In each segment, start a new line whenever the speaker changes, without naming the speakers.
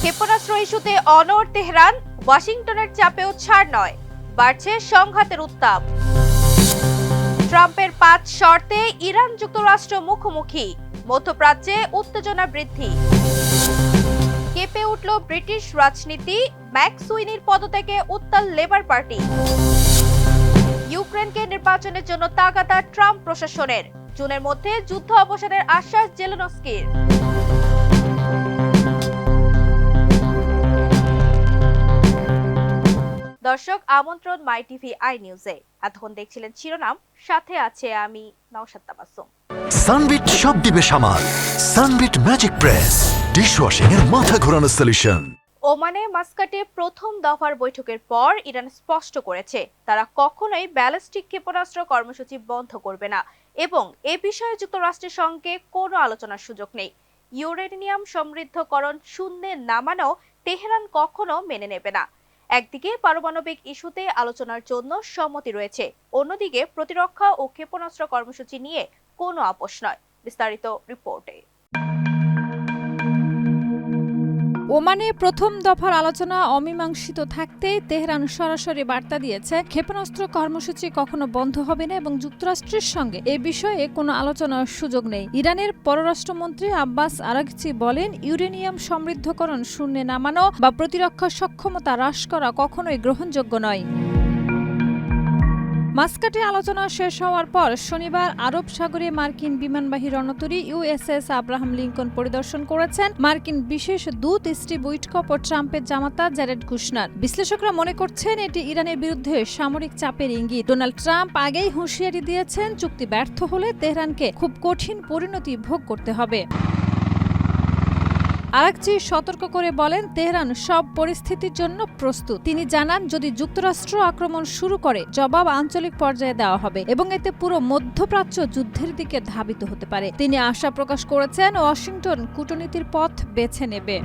ক্ষেপণাস্ত্র ইস্যুতে অনড় তেহরান, ওয়াশিংটনের চাপেও ছাড় নয়, বাড়ছে সংঘাতের উত্তাপ। ট্রাম্পের ৫ শর্তে ইরান যুক্তরাষ্ট্র মুখোমুখি, মধ্যপ্রাচ্যে উত্তেজনা বৃদ্ধি। কেঁপে উঠল ব্রিটিশ রাজনীতি, ম্যাকসুইনির পদত্যাগে উত্তাল লেবার পার্টি। ইউক্রেনকে নির্বাচনের জন্য তাগাদা ট্রাম্প প্রশাসনের, জুনের মধ্যে যুদ্ধ অবসানের আশ্বাস জেলেনস্কির। দর্শক, আমন্ত্রণ মাই টিভি আই নিউজে। এতক্ষণ দেখছিলেন শিরোনাম, সাথে আছে আমি নওশাদ তাবাসসুম।
সানবিট সব দিবে সামাল। সানবিট ম্যাজিক প্রেস ডিশওয়াশিং এর মাথা ঘোরানো সলিউশন।
ওমানে মাস্কাটে প্রথম দফার বৈঠকের পর ইরান স্পষ্ট করেছে তারা কখনোই ব্যালিস্টিক ক্ষেপণাস্ত্র কর্মসূচি বন্ধ করবে না এবং এ বিষয়ে যুক্তরাষ্ট্রের সঙ্গে কোনো আলোচনার সুযোগ নেই। ইউরেনিয়াম সমৃদ্ধকরণ শূন্যে নামানো তেহরান কখনো মেনে নেবে না। একদিকে পারমাণবিক ইস্যুতে আলোচনার জন্য সম্মতি রয়েছে, অন্যদিকে প্রতিরক্ষা ও ক্ষেপণাস্ত্র কর্মসূচি নিয়ে কোনো আপোষ নয়। বিস্তারিত রিপোর্টে।
ওমানে প্রথম দফার আলোচনা অমীমাংসিত থাকতেই তেহরান সরাসরি বার্তা দিয়েছে ক্ষেপণাস্ত্র কর্মসূচি কখনো বন্ধ হবে না এবং যুক্তরাষ্ট্রের সঙ্গে এ বিষয়ে কোনো আলোচনার সুযোগ নেই। ইরানের পররাষ্ট্রমন্ত্রী আব্বাস আরাগচি বলেন, ইউরেনিয়াম সমৃদ্ধকরণ শূন্যে নামানো বা প্রতিরক্ষা সক্ষমতা হ্রাস করা কখনোই গ্রহণযোগ্য নয়। মাস্কাটে আলোচনা শেষ হওয়ার পর শনিবার আরব সাগরে মার্কিন বিমানবাহী রণতরী ইউএসএস আব্রাহাম লিঙ্কন পরিদর্শন করেছেন মার্কিন বিশেষ দূত স্টিভ উইটকপ ও ট্রাম্পের জামাতা জ্যারেড কুশনার। বিশ্লেষকরা মনে করছেন এটি ইরানের বিরুদ্ধে সামরিক চাপের ইঙ্গিত। ডোনাল্ড ট্রাম্প আগেই হুঁশিয়ারি দিয়েছেন, চুক্তি ব্যর্থ হলে তেহরানকে খুব কঠিন পরিণতি ভোগ করতে হবে। আরাগচি সতর্ক করে বলেন, তেহরান সব পরিস্থিতির জন্য প্রস্তুত। তিনি জানান, যদি যুক্তরাষ্ট্র আক্রমণ শুরু করে জবাব আঞ্চলিক পর্যায়ে দেওয়া হবে এবং এতে পুরো মধ্যপ্রাচ্য যুদ্ধের দিকে ধাবিত হতে পারে। তিনি আশা প্রকাশ করেছেন ওয়াশিংটন কূটনীতির পথ বেছে নেবে।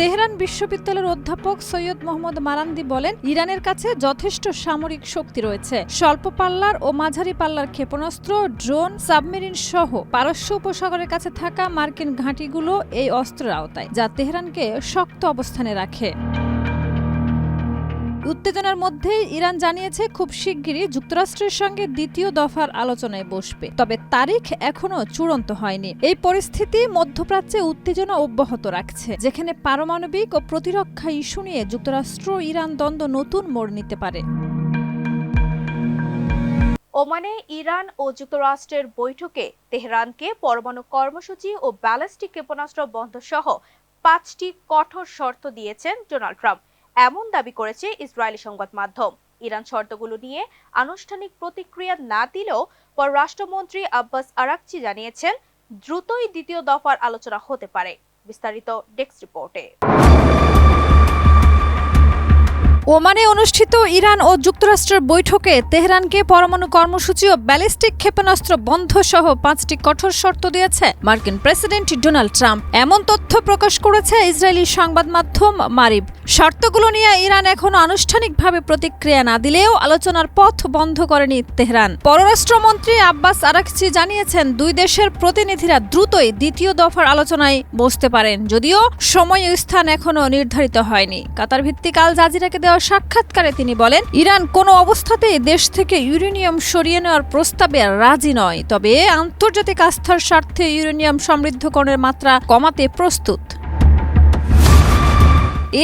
তেহরান বিশ্ববিদ্যালয়ের অধ্যাপক সৈয়দ মোহাম্মদ মারান্দি বলেন, ইরানের কাছে যথেষ্ট সামরিক শক্তি রয়েছে। স্বল্প পাল্লার ও মাঝারি পাল্লার ক্ষেপণাস্ত্র, ড্রোন, সাবমেরিন সহ পারস্য উপসাগরের কাছে থাকা মার্কিন ঘাঁটিগুলো এই অস্ত্রের আওতায়, যা তেহরানকে শক্ত অবস্থানে রাখে। উত্তেজনার মধ্যে ইরান জানিয়েছে খুব শিগগিরই যুক্তরাষ্ট্রের সঙ্গে দ্বিতীয় দফার আলোচনায় বসবে, তবে তারিখ এখনো চূড়ান্ত হয়নি। এই পরিস্থিতি মধ্যপ্রাচ্যে উত্তেজনা অব্যাহত রাখছে, যেখানে পারমাণবিক ও প্রতিরক্ষা ইস্যু নিয়ে যুক্তরাষ্ট্র ইরান দ্বন্দ্ব নতুন মোড় নিতে পারে।
ওমানে ইরান ও যুক্তরাষ্ট্রের বৈঠকে তেহরানকে পরমাণু কর্মসূচি ও ব্যালিস্টিক ক্ষেপণাস্ত্র বন্ধ সহ 5টি কঠোর শর্ত দিয়েছেন ডোনাল্ড ট্রাম্প, এমন দাবি করেছে ইসরায়েলি সংবাদ মাধ্যম। ইরান শর্তগুলো নিয়ে আনুষ্ঠানিক প্রতিক্রিয়া না দিলেও পররাষ্ট্রমন্ত্রী আব্বাস আরাগচি জানিয়েছেন, দ্রুতই দ্বিতীয় দফার আলোচনা হতে পারে। বিস্তারিত ডেস্ক রিপোর্টে।
ওমানে অনুষ্ঠিত ইরান ও যুক্তরাষ্ট্রের বৈঠকে তেহরানকে পরমাণু কর্মসূচি ও ব্যালিস্টিক ক্ষেপণাস্ত্র বন্ধ সহ 5টি কঠোর শর্ত দিয়েছে মার্কিন প্রেসিডেন্ট ডোনাল্ড ট্রাম্প। এমন তথ্য প্রকাশ করেছে ইসরায়েলি সংবাদ মাধ্যম মারিব। শর্তগুলো নিয়ে ইরান এখনো আনুষ্ঠানিকভাবে প্রতিক্রিয়া না দিলেও আলোচনার পথ বন্ধ করেনি তেহরান। পররাষ্ট্রমন্ত্রী আব্বাস আরাগচি জানিয়েছেন, দুই দেশের প্রতিনিধিরা দ্রুতই দ্বিতীয় দফার আলোচনায় বসতে পারেন, যদিও সময় ও স্থান এখনো নির্ধারিত হয়নি। কাতার ভিত্তিক আল জাজিরাকে দেওয়া সাক্ষাৎকারে তিনি বলেন, ইরান কোনো অবস্থাতেই দেশ থেকে ইউরেনিয়াম সরিয়ে নেওয়ার প্রস্তাবে রাজি নয়, তবে আন্তর্জাতিক আস্থার স্বার্থে ইউরেনিয়াম সমৃদ্ধকরণের মাত্রা কমাতে প্রস্তুত।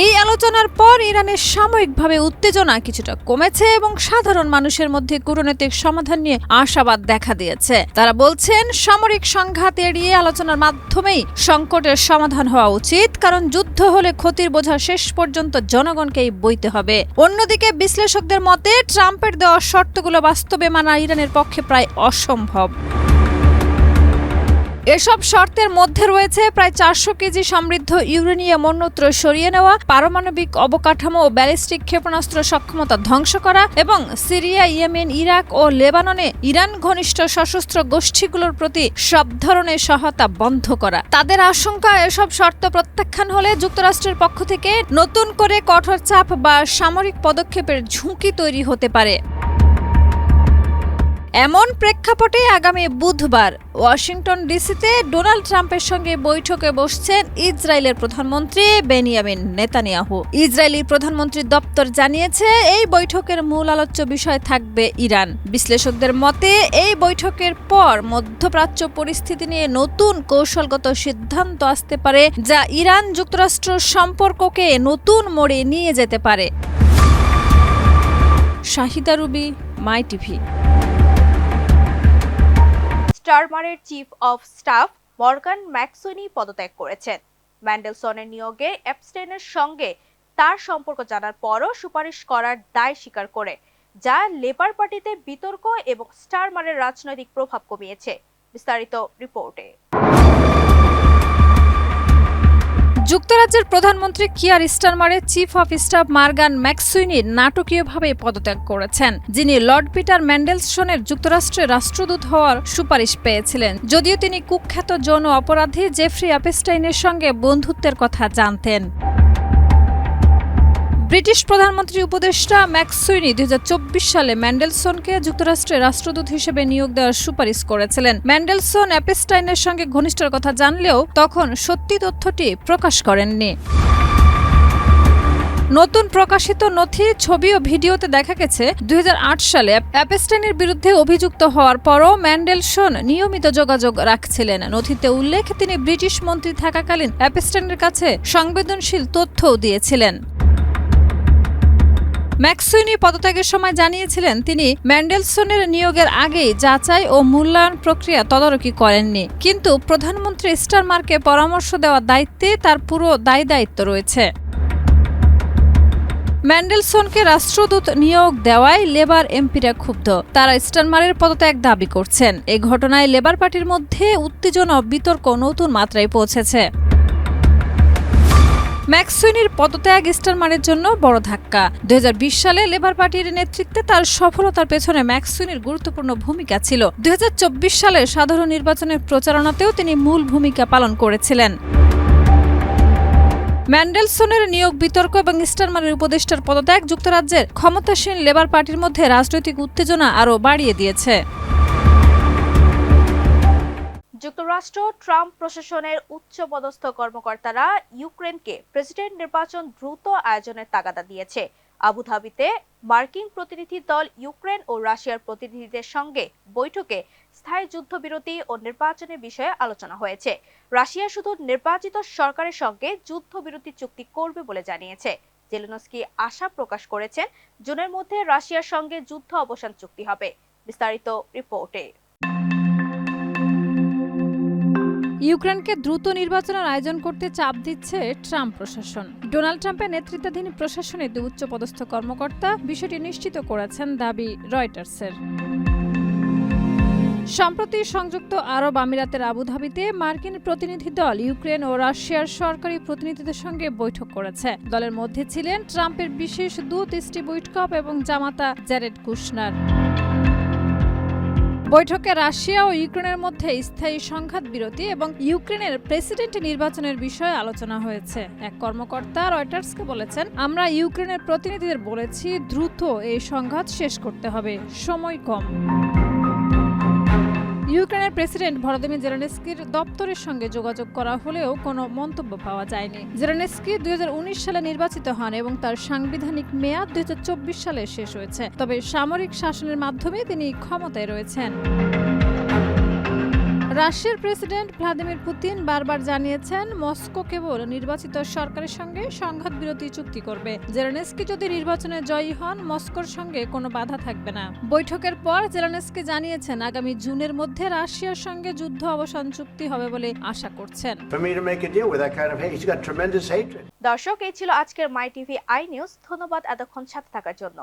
এই আলোচনার পর ইরানের সাময়িকভাবে উত্তেজনা কিছুটা কমেছে এবং সাধারণ মানুষের মধ্যে কূটনৈতিক সমাধান নিয়ে আশাবাদ দেখা দিয়েছে। তারা বলছেন, সামরিক সংঘাত এড়িয়ে আলোচনার মাধ্যমেই সংকটের সমাধান হওয়া উচিত, কারণ যুদ্ধ হলে ক্ষতির বোঝা শেষ পর্যন্ত জনগণকেই বইতে হবে। অন্যদিকে বিশ্লেষকদের মতে ট্রাম্পের দেওয়া শর্তগুলো বাস্তবে মানা ইরানের পক্ষে প্রায় অসম্ভব। এসব শর্তের মধ্যে রয়েছে প্রায় 400 কেজি সমৃদ্ধ ইউরেনিয়াম অন্যত্র সরিয়ে নেওয়া, পারমাণবিক অবকাঠামো ও ব্যালিস্টিক ক্ষেপণাস্ত্র সক্ষমতা ধ্বংস করা এবং সিরিয়া, ইয়েমেন, ইরাক ও লেবাননে ইরান ঘনিষ্ঠ সশস্ত্র গোষ্ঠীগুলোর প্রতি সব ধরনের সহায়তা বন্ধ করা। তাদের আশঙ্কা, এসব শর্ত প্রত্যাখ্যান হলে যুক্তরাষ্ট্রের পক্ষ থেকে নতুন করে কঠোর চাপ বা সামরিক পদক্ষেপের ঝুঁকি তৈরি হতে পারে। এমন প্রেক্ষাপটে আগামী বুধবার ওয়াশিংটন ডিসিতে ডোনাল্ড ট্রাম্পের সঙ্গে বৈঠকে বসছেন ইসরায়েলের প্রধানমন্ত্রী বেনিয়ামিন নেতানিয়াহু। ইসরায়েলি প্রধানমন্ত্রীর দপ্তর জানিয়েছে এই বৈঠকের মূল আলোচ্য বিষয় থাকবে ইরান। বিশ্লেষকদের মতে এই বৈঠকের পর মধ্যপ্রাচ্য পরিস্থিতি নিয়ে নতুন কৌশলগত সিদ্ধান্ত আসতে পারে, যা ইরান যুক্তরাষ্ট্র সম্পর্ককে নতুন মোড়ে নিয়ে যেতে পারে। Shahida Rubi, my TV.
স্টারমারের chief of staff Morgan McSweeney পদত্যাগ করেছেন। ম্যান্ডেলসনের নিয়োগে এপস্টেইনের সঙ্গে তার সম্পর্ক জানার পরও সুপারিশ করার দায় স্বীকার করে, যা লেবার পার্টিতে বিতর্ক এবং স্টারমারের রাজনৈতিক প্রভাব কমিয়েছে। বিস্তারিত রিপোর্টে।
যুক্তরাজ্যের প্রধানমন্ত্রী কিয়ার স্টারমারের চিফ অফ স্টাফ মর্গান ম্যাকসুইনি নাটকীয়ভাবে পদত্যাগ করেছেন, যিনি লর্ড পিটার ম্যান্ডেলসনের যুক্তরাষ্ট্রের রাষ্ট্রদূত হওয়ার সুপারিশ পেয়েছিলেন। যদিও তিনি কুখ্যাত যৌন অপরাধী জেফ্রি এপস্টাইনের সঙ্গে বন্ধুত্বের কথা জানতেন। ব্রিটিশ প্রধানমন্ত্রী উপদেষ্টা ম্যাকসুইনি 2024 সালে ম্যান্ডেলসনকে যুক্তরাষ্ট্রের রাষ্ট্রদূত হিসেবে নিয়োগ দেওয়ার সুপারিশ করেছিলেন। ম্যান্ডেলসন এপস্টাইনের সঙ্গে ঘনিষ্ঠতার কথা জানলেও তখন সত্যি তথ্যটি প্রকাশ করেননি। নতুন প্রকাশিত নথি, ছবি ও ভিডিওতে দেখা গেছে 2008 সালে এপস্টাইনের বিরুদ্ধে অভিযুক্ত হওয়ার পরও ম্যান্ডেলসন নিয়মিত যোগাযোগ রাখছিলেন। নথিতে উল্লেখ, তিনি ব্রিটিশ মন্ত্রী থাকাকালীন এপস্টাইনের কাছে সংবেদনশীল তথ্যও দিয়েছিলেন। ম্যাকসুইনি পদত্যাগের সময় জানিয়েছিলেন তিনি ম্যান্ডেলসনের নিয়োগের আগেই যাচাই ও মূল্যায়ন প্রক্রিয়া তদারকি করেননি, কিন্তু প্রধানমন্ত্রী স্টারমারকে পরামর্শ দেওয়ার দায়িত্বে তার পুরো দায়িত্ব রয়েছে। ম্যান্ডেলসনকে রাষ্ট্রদূত নিয়োগ দেওয়ায় লেবার এমপিরা ক্ষুব্ধ। তারা স্টারমারের পদত্যাগ দাবি করছেন। এই ঘটনায় লেবার পার্টির মধ্যে উত্তেজনা ও বিতর্ক নতুন মাত্রায় পৌঁছেছে। ম্যাকসুইনির পদত্যাগ স্টারমারের জন্য বড় ধাক্কা। 2020 সালে লেবার পার্টির নেতৃত্বে তার সফলতার পেছনে ম্যাকসুইনির গুরুত্বপূর্ণ ভূমিকা ছিল। 2024 সালের সাধারণ নির্বাচনের প্রচারণাতেও তিনি মূল ভূমিকা পালন করেছিলেন। ম্যান্ডেলসনের নিয়োগ বিতর্ক এবং স্টারমারের উপদেষ্টার পদত্যাগ যুক্তরাজ্যের ক্ষমতাসীন লেবার পার্টির মধ্যে রাজনৈতিক উত্তেজনা আরও বাড়িয়ে দিয়েছে।
যুক্তরাষ্ট্র ট্রাম্প প্রশাসনের উচ্চপদস্থ কর্মকর্তারা ইউক্রেনকে প্রেসিডেন্ট নির্বাচন দ্রুত আয়োজনের তাগাদা দিয়েছে। আবুধাবিতে মার্কিন প্রতিনিধি দল ইউক্রেন ও রাশিয়ার প্রতিনিধিদের সঙ্গে বৈঠকে স্থায়ী যুদ্ধবিরতি ও নির্বাচনের বিষয়ে আলোচনা হয়েছে। রাশিয়া শুধু নির্বাচিত সরকারের সঙ্গে যুদ্ধবিরতি চুক্তি করবে বলে জানিয়েছে। জেলেনস্কি আশা প্রকাশ করেছেন জুনের মধ্যে রাশিয়ার সঙ্গে যুদ্ধ অবসান চুক্তি হবে। বিস্তারিত রিপোর্টে।
ইউক্রেনকে দ্রুত নির্বাচনের আয়োজন করতে চাপ দিচ্ছে ট্রাম্প প্রশাসন। ডোনাল্ড ট্রাম্পের নেতৃত্বাধীন প্রশাসনের দুই উচ্চপদস্থ কর্মকর্তা বিষয়টি নিশ্চিত করেছেন, দাবি রয়টার্সের। সম্প্রতি সংযুক্ত আরব আমিরাতের আবুধাবিতে মার্কিন প্রতিনিধি দল ইউক্রেন ও রাশিয়ার সরকারি প্রতিনিধিদের সঙ্গে বৈঠক করেছে। দলের মধ্যে ছিলেন ট্রাম্পের বিশেষ দূত স্টিভ উইটকফ এবং জামাতা জ্যারেড কুশনার। বৈঠকে রাশিয়া ও ইউক্রেনের মধ্যে স্থায়ী সংঘাত বিরতি এবং ইউক্রেনের প্রেসিডেন্ট নির্বাচনের বিষয়ে আলোচনা হয়েছে। এক কর্মকর্তা রয়টার্সকে বলেছেন, আমরা ইউক্রেনের প্রতিনিধিদের বলেছি দ্রুত এই সংঘাত শেষ করতে হবে, সময় কম। ইউক্রেনের প্রেসিডেন্ট ভলোদিমির জেলেনস্কির দপ্তরের সঙ্গে যোগাযোগ করা হলেও কোনো মন্তব্য পাওয়া যায়নি। জেলেনস্কি 2019 সালে নির্বাচিত হন এবং তার সাংবিধানিক মেয়াদ 2024 সালে শেষ হয়েছে। তবে সামরিক শাসনের মাধ্যমে তিনি ক্ষমতায় রয়েছেন। রাশিয়ার প্রেসিডেন্ট ভ্লাদিমির পুতিন বারবার জানিয়েছেন মস্কো কেবল নির্বাচিত সরকারের সঙ্গে সংঘাত বিরতি চুক্তি করবে। জেলেনস্কি যদি নির্বাচনে জয়ী হন, মস্কোর সঙ্গে কোনো বাধা থাকবে না। বৈঠকের পর জেলেনস্কি জানিয়েছেন আগামী জুনের মধ্যে রাশিয়ার সঙ্গে যুদ্ধ অবসান চুক্তি হবে বলে আশা করছেন।
দর্শক, এই ছিল আজকের মাই টিভি আই নিউজ। ধন্যবাদ এতক্ষণ সাথে থাকার জন্য।